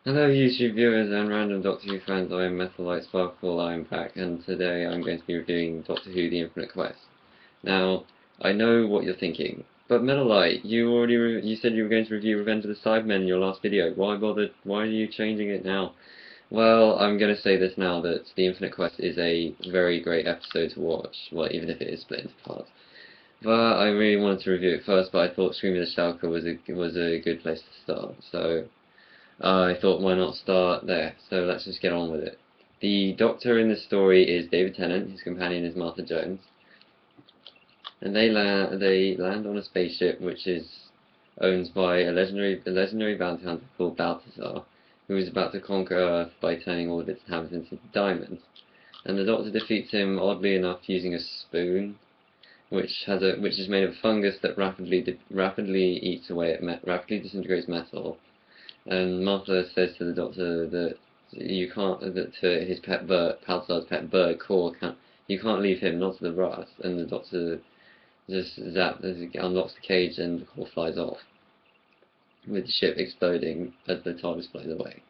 Hello YouTube viewers and random Doctor Who fans, I am Methalite Sparkle, I am back, and today I'm going to be reviewing Doctor Who The Infinite Quest. Now, I know what you're thinking, but Methalite, you said you were going to review Revenge of the Cybermen in your last video. Why bother? Why are you changing it now? Well, I'm going to say this now, that The Infinite Quest is a very great episode to watch, well, even if it is split into parts. But I really wanted to review it first, but I thought Scream of the Stalker was a good place to start, so I thought, why not start there? So let's just get on with it. The Doctor in the story is David Tennant, his companion is Martha Jones, and they land on a spaceship which is owned by a legendary bounty hunter called Balthazar, who is about to conquer Earth by turning all of its inhabitants into diamonds. And the Doctor defeats him, oddly enough, using a spoon, which is made of fungus that rapidly eats away at rapidly disintegrates metal. And Martha says to the Doctor that to his pet bird, Palsar's pet bird, Core, you can't leave him, not to the rust. And the Doctor just unlocks the cage and Core flies off, with the ship exploding as the TARDIS flies away.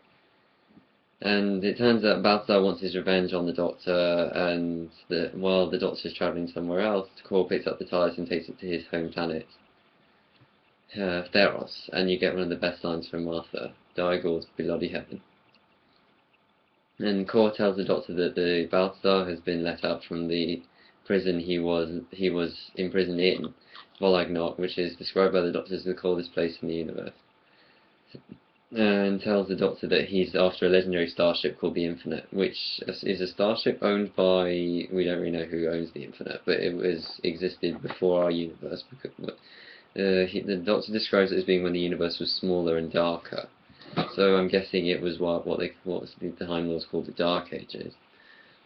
And it turns out Balthazar wants his revenge on the Doctor, and while the Doctor is travelling somewhere else, Core picks up the TARDIS and takes it to his home planet, Theros, and you get one of the best lines from Martha: "Diagon's bloody heaven." And Core tells the Doctor that the Balthazar has been let out from the prison he was imprisoned in, Volagnok, which is described by the Doctor as the coldest place in the universe, and tells the Doctor that he's after a legendary starship called the Infinite, which is a starship owned by, we don't really know who owns the Infinite, but existed before our universe. The Doctor describes it as being when the universe was smaller and darker. So I'm guessing it was what the Time Lords called the Dark Ages.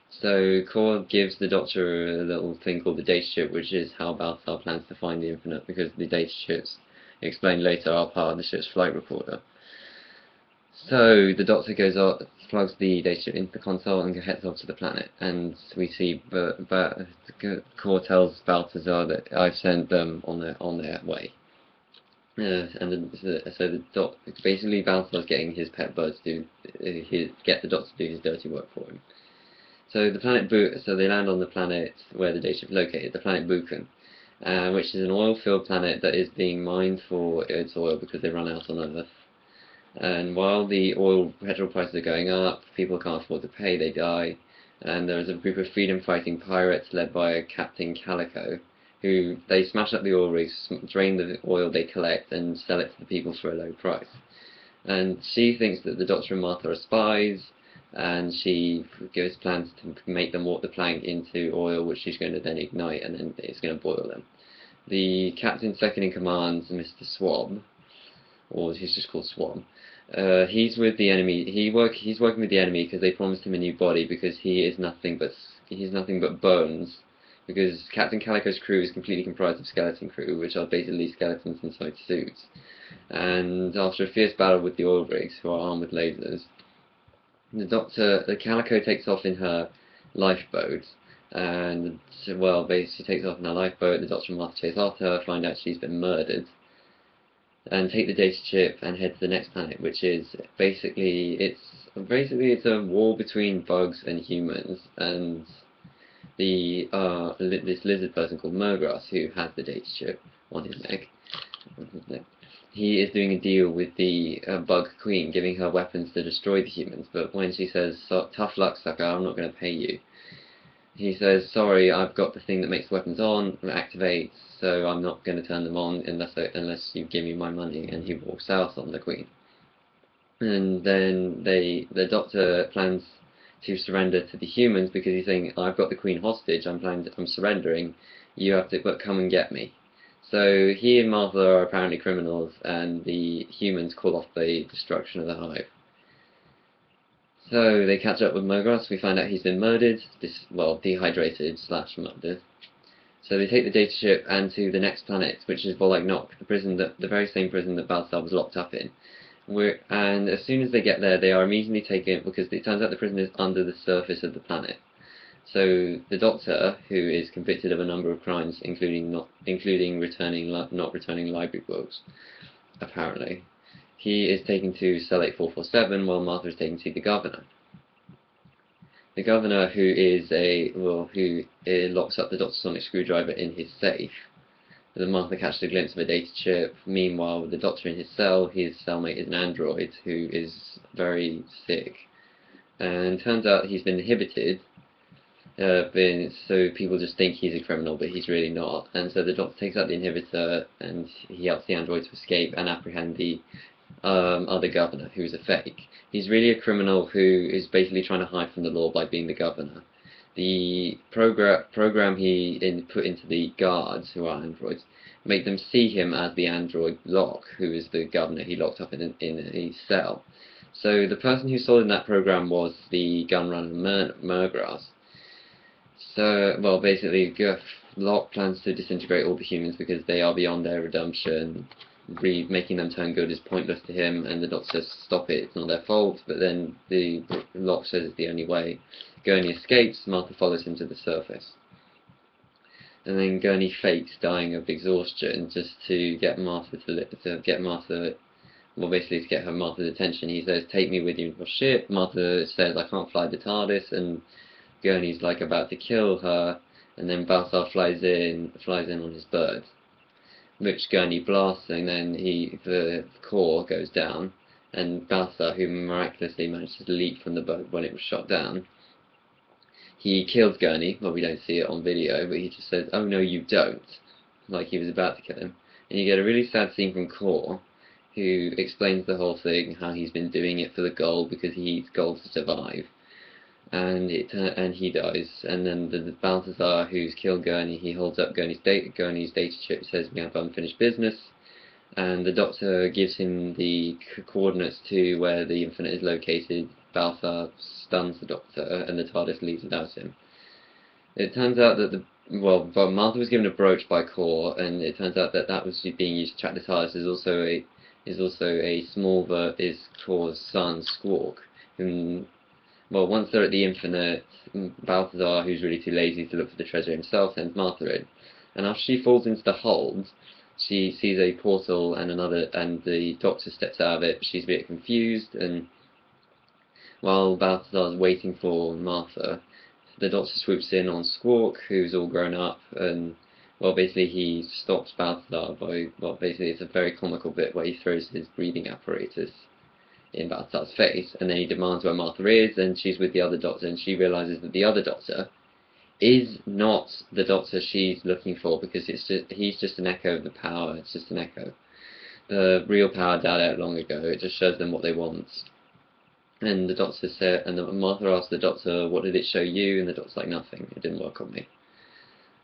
So Core gives the Doctor a little thing called the data chip, which is how Balthazar plans to find the Infinite, because the data chips, explained later, are part of the ship's flight recorder. So the Doctor goes out, plugs the data chip into the console, and heads off to the planet. And we see, Core tells Balthazar that I've sent them on their way. Basically Balthazar's getting his pet birds to get the Doctor to do his dirty work for him. So they land on the planet where the data ship is located, the planet Buchan, which is an oil-filled planet that is being mined for its oil because they run out on Earth. And while the petrol prices are going up, people can't afford to pay, they die. And there is a group of freedom-fighting pirates led by Captain Calico, who they smash up the oil rigs, drain the oil they collect, and sell it to the people for a low price. And she thinks that the Doctor and Martha are spies, and she gives plans to make them walk the plank into oil, which she's going to then ignite, and then it's going to boil them. The captain second in command, Mr. Swab, or he's just called Swab. He's with the enemy. He's working with the enemy because they promised him a new body, because he's nothing but bones. Because Captain Calico's crew is completely comprised of skeleton crew, which are basically skeletons inside suits. And after a fierce battle with the oil rigs, who are armed with lasers, the Calico takes off in her lifeboat, and basically takes off in her lifeboat. The Doctor and Martha chase after her, find out she's been murdered, and take the data chip and head to the next planet, which is it's a war between bugs and humans, and this lizard person called Murgrass, who has the data chip on his neck. He is doing a deal with the bug queen, giving her weapons to destroy the humans, but when she says, "Tough luck, sucker, I'm not going to pay you," he says, "Sorry, I've got the thing that makes the weapons activate, so I'm not going to turn them on unless you give me my money," and he walks out on the Queen. And then the Doctor plans to surrender to the humans because he's saying, "I've got the Queen hostage, I'm surrendering, you have to come and get me." So he and Martha are apparently criminals, and the humans call off the destruction of the hive. So they catch up with Murgrass. We find out he's been murdered, dehydrated / murdered. So they take the data ship and to the next planet, which is Volagnok, the very same prison that Balthazar was locked up in. And as soon as they get there, they are immediately taken, because it turns out the prison is under the surface of the planet. So the Doctor, who is convicted of a number of crimes, including not returning library books, apparently, he is taken to cell 8447 while Martha is taken to the governor. The governor, who locks up the Dr. Sonic screwdriver in his safe. The Martha catches a glimpse of a data chip. Meanwhile, with the Doctor in his cell, his cellmate is an android who is very sick. And turns out he's been inhibited, so people just think he's a criminal, but he's really not. And so the Doctor takes out the inhibitor, and he helps the android to escape and apprehend the other governor, who's a fake. He's really a criminal who is basically trying to hide from the law by being the governor. The program he put into the guards, who are androids, make them see him as the android Locke, who is the governor he locked up in a cell. So the person who sold in that program was the gunrunner Murgrass. So, well, basically, Locke plans to disintegrate all the humans because they are beyond their redemption. Making them turn good is pointless to him, and the Doctor says, stop it, it's not their fault, but then Locke says it's the only way. Gurney escapes, Martha follows him to the surface. And then Gurney fakes dying of exhaustion just to get Martha basically to get Martha's attention. He says, take me with you in your ship. Martha says, I can't fly the TARDIS, and Gurney's like about to kill her, and then Balthazar flies in on his bird, which Gurney blasts, and then the core goes down, and Balthazar, who miraculously managed to leap from the boat when it was shot down, he kills Gurney. Well, we don't see it on video, but he just says, oh no you don't, like he was about to kill him. And you get a really sad scene from Core, who explains the whole thing, how he's been doing it for the gold, because he eats gold to survive. And he dies, and then the Balthazar, who's killed Gurney, he holds up Gurney's data chip, says we have unfinished business, and the Doctor gives him the coordinates to where the Infinite is located. Balthazar stuns the Doctor, and the TARDIS leaves without him. It turns out that Martha was given a brooch by Core, and it turns out that that was being used to track the TARDIS. Is Core's son, Squawk, whom, well, once they're at the Infinite, Balthazar, who's really too lazy to look for the treasure himself, sends Martha in. And after she falls into the hold, she sees a portal and the Doctor steps out of it. She's a bit confused, and while Balthazar's waiting for Martha, the Doctor swoops in on Squawk, who's all grown up, and, well, basically he stops Balthazar by, well, basically it's a very comical bit where he throws his breathing apparatus in Balthazar's face, and then he demands where Martha is, and she's with the other Doctor, and she realizes that the other Doctor is not the Doctor she's looking for, because he's just an echo of the power. It's just an echo. The real power died out long ago. It just shows them what they want. And the Doctor said, and Martha asked the Doctor, what did it show you? And the Doctor's like, nothing. It didn't work on me.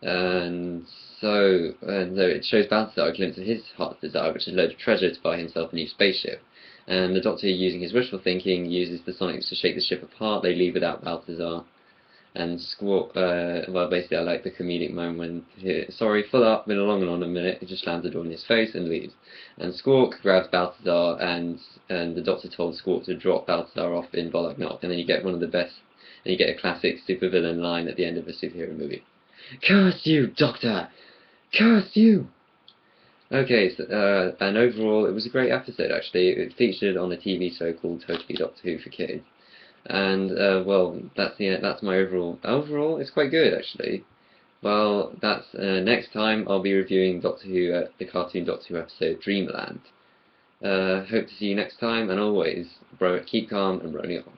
And so it shows Balthazar a glimpse of his heart's desire, which is a load of treasure to buy himself a new spaceship. And the Doctor, using his wishful thinking, uses the Sonics to shake the ship apart. They leave without Balthazar. And Squawk, well, basically I like the comedic moment when, sorry, full up, been along and on a minute, he just slams the door in his face and leaves. And Squawk grabs Balthazar, and the Doctor told Squawk to drop Balthazar off in Bollock Knock, and then you get one of the best, and you get a classic supervillain line at the end of a superhero movie. Curse you, Doctor! Curse you! Okay, so, and overall, it was a great episode, actually. It featured on a TV show called Totally Doctor Who for Kids. And, well, that's my overall, it's quite good, actually. Well, that's, next time I'll be reviewing Doctor Who, the cartoon Doctor Who episode Dreamland. Hope to see you next time, and always, keep calm and rolling on.